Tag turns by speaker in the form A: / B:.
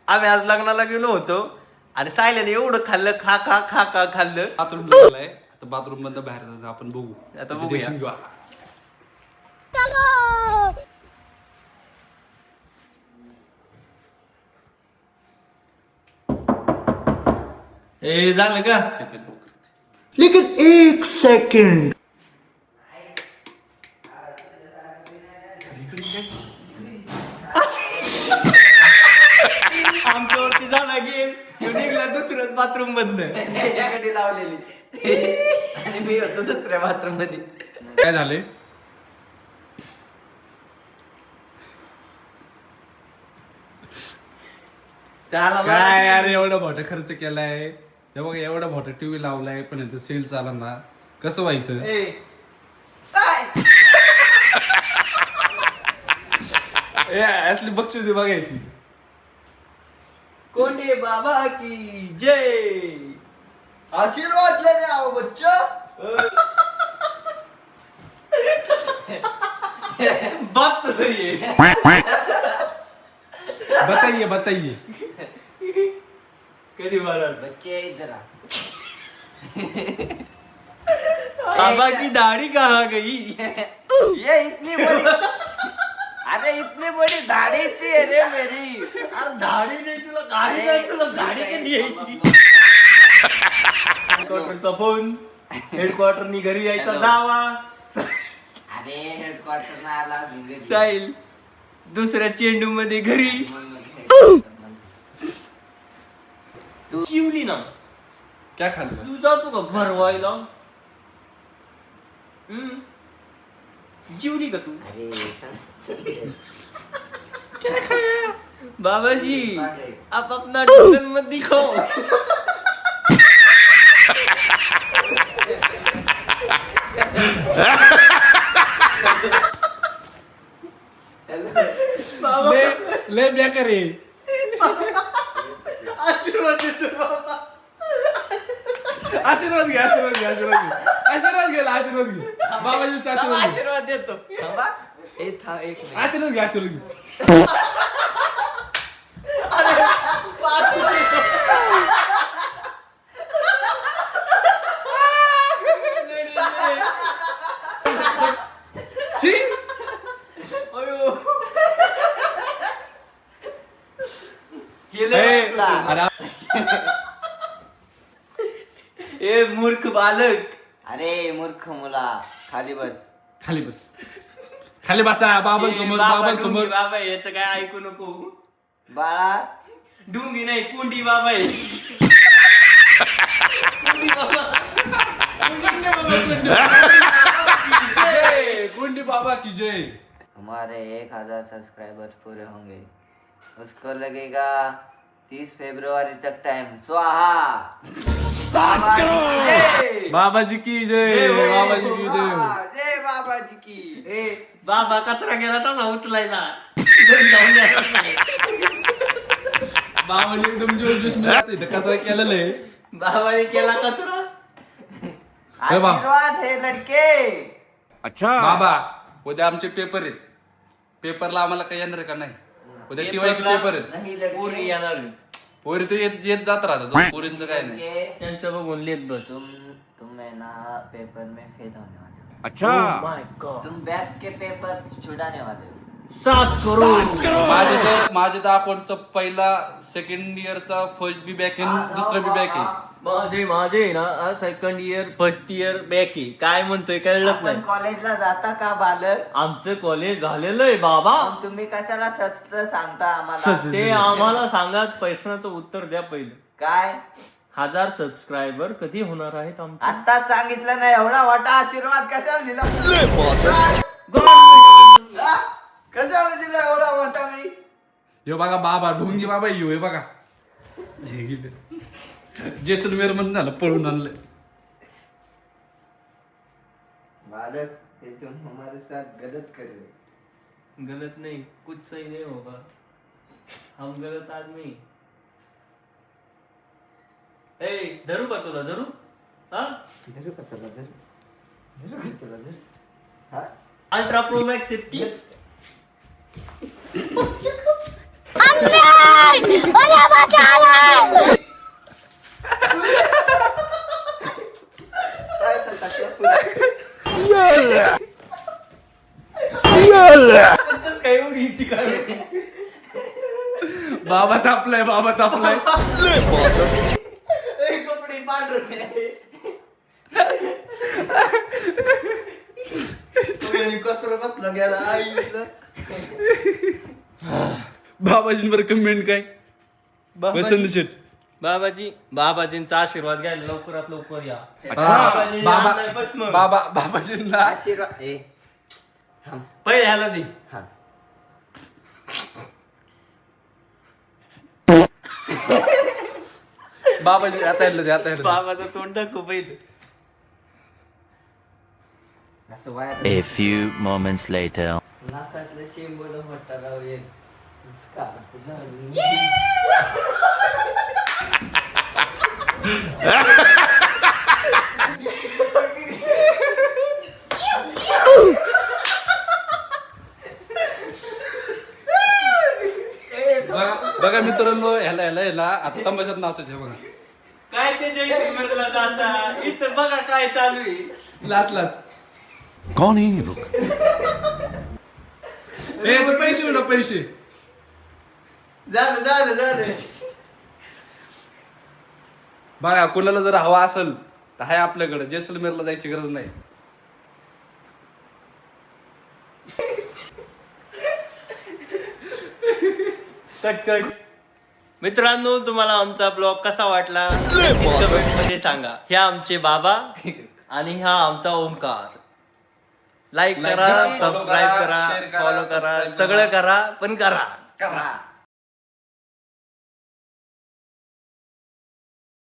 A: आम्ही आज लग्नाला गेलो होतो आणि सायल्याने एवढं खाल्लं खा खा खा खा खाल्लं.
B: बाथरूम लागलाय आता, बाथरूम मधनं बाहेर जायचं आपण बघू.
A: आता बघूया.
B: घेऊ.
A: ए झालं का?
C: लेकिन 1 सेकंड.
A: आमच्यावरती झाला गेम. निघला दुसऱ्याच बाथरूम मधनं.
D: त्याच्याकडे लावलेली आणि मी होतो दुसऱ्या बाथरूम मध्ये.
B: काय झाले? काय यार, एवढा मोठा खर्च केलाय, हे बघा एवढा मोठा टीव्ही लावलाय, पण याचं सेल चालला ना, कसं व्हायचं? असली बक्षिस बघायची.
A: कोंडे बाबा की जय.
D: आशीर्वाद लेने आओ बच्चो.
A: बात तो सही है.
B: बताइए.
A: कधी मारा
D: बच्चे इधर आ.
A: बाबा की दाढ़ी कहाँ गई?
D: ये इतनी बड़ी, अरे इतनी बड़ी दाढ़ीची आहे रे मेरी.
A: अरे दाढी नाही तुला, गाडी नाही तुला, दाढी कधी यायची? हेडक्वार्टरचा फोन, हेडक्वार्टरनी घरी यायचा दावा.
D: अरे हेडक्वार्टर ना आला अजून.
A: साहिल दुसऱ्या चेंडू मध्ये घरी.
D: तू
A: चिवली ना.
B: काय खाल्लं?
A: तू जातो का भरवायला? जिवली का तू?
D: अरे
A: बाबा जी आप अपना ढक्कन मत दिखाओ.
B: ले बेकार आहे.
A: आशीर्वाद देतो बाबा.
B: आशीर्वाद घे. बाबाजीचा
D: आशीर्वाद देतो. थांबा. ए था एक मिनिट.
B: आशीर्वाद घे.
A: अयो ए मूर्ख बालक.
D: अरे मूर्ख मुला, खाली बस.
B: खाली बसा. बाबांसमोर.
A: बाबा याचं काय ऐकू नको.
D: बाळा
A: डुंगी नाही कुंडी बाबा आहे. कुंडी बाबा.
B: गुंडी बाबा की जय.
D: हमारे 1000 सब्सक्राइबर्स पूरे होंगे, उसको लगेगा 30 फरवरी तक टाइम. स्वाहा.
B: बाबाजी की जय. बाबाजी की जय.
D: जय बाबाजी की.
A: ए बाबा कचरा गेला तसा उचलायचा. घरी जाऊन द्यायचा नाही.
B: बाबाजी एकदम जोश मध्ये कसं केलेलं आहे.
A: बाबाने केला कचरा.
D: आशीर्वाद है लड़के.
B: बाबा उद्या आमचे पेपर आहेत. पेपरला आम्हाला काही येणार का नाही? उद्या टीवायचे पेपर आहेत.
D: नहीं
A: पोरी
D: लड़के,
A: येणार.
B: पोरी तर येत जात राहतात. पोरींचं काय नाही.
D: लड़के,
A: त्यांचं बघून लेत बस.
D: तुम है ना पेपर में फेल होने वाले हो.
A: अच्छा माय गॉड.
D: तुम बैक के पेपर छुड़ाने वाले हो.
A: 7 करोड.
B: माझे तर अकाउंटचा पहिला सेकंड इयरचा फर्स्ट बी बॅक आहे, दुसरा बी बॅक आहे.
A: माझे ना second year first year back आहे. काय म्हणतोय कळलंच
D: आपण
A: नाही.
D: कॉलेजला जाता का बालक?
A: आमचं कॉलेज झालेलं आहे बाबा.
D: मग तुम्ही कशाला सस्त सांगता आम्हाला?
A: ते आम्हाला सांगा. प्रश्नाचं उत्तर द्या पहिलं.
D: काय
A: 1000 सबस्क्रायबर कधी होणार आहेत आमचे?
D: आता सांगितलं नाही, एवढा मोठा आशीर्वाद कशाला दिला? हा? कशाला दिला एवढा मोठा मी?
B: यो बघा बाबा ढोंगी बाबा येऊ हे बघा. जेसलमेर मध्ये झालं, पळून आणलंय.
D: बालक हे तुम हमारे साथ गलत कर रहे.
A: गलत नहीं, कुछ सही नहीं होगा. हम गलत आदमी. ए धरू का तुला? धरू? हा?
D: धरू का तुला? धरू का तुला? धरू. हा?
A: Ultra pro max 50.
E: अरे
B: बाबा तापलाय
A: कपडे पांढरे कसलं गेला
B: बाबाजींवर कमेंट काय वसंत शेट
A: बाबाजींचा आशीर्वाद घ्यायला लवकरात लवकर या.
B: बाबाजींना
D: आशीर्वाद
A: पहिले ह्याला दे.
D: हा
B: बाबाजी आता येईल
A: बाबाचं तोंड दाखव पहिले.
D: असं वाया
E: A few moments later.
D: नाकातलं शेंबड मोठा राव येईल
B: बघा मित्रांनो ह्याला आता तंबाच्यात नाचायचे बघा
A: काय ते जयसिंगला जाता इथं बघा काय चालू आहे.
B: लाच
C: कौन है ये लोग?
B: ए तू पैसे
A: झालं
B: बघा कोणाला जर हवा असेल तर हाय आपल्याकडे जैसलमेरला जायची गरज नाही.
A: कट. मित्रांनो तुम्हाला आमचा ब्लॉग कसा वाटला कमेंट मध्ये सांगा. हे आमचे बाबा आणि हा आमचा ओमकार. लाईक करा,
B: करा, follow
A: सबस्क्राईब
B: करा,
A: करा,
B: share करा,
A: फॉलो करा,
B: subscribe
A: सगळं करा पण करा.
D: करा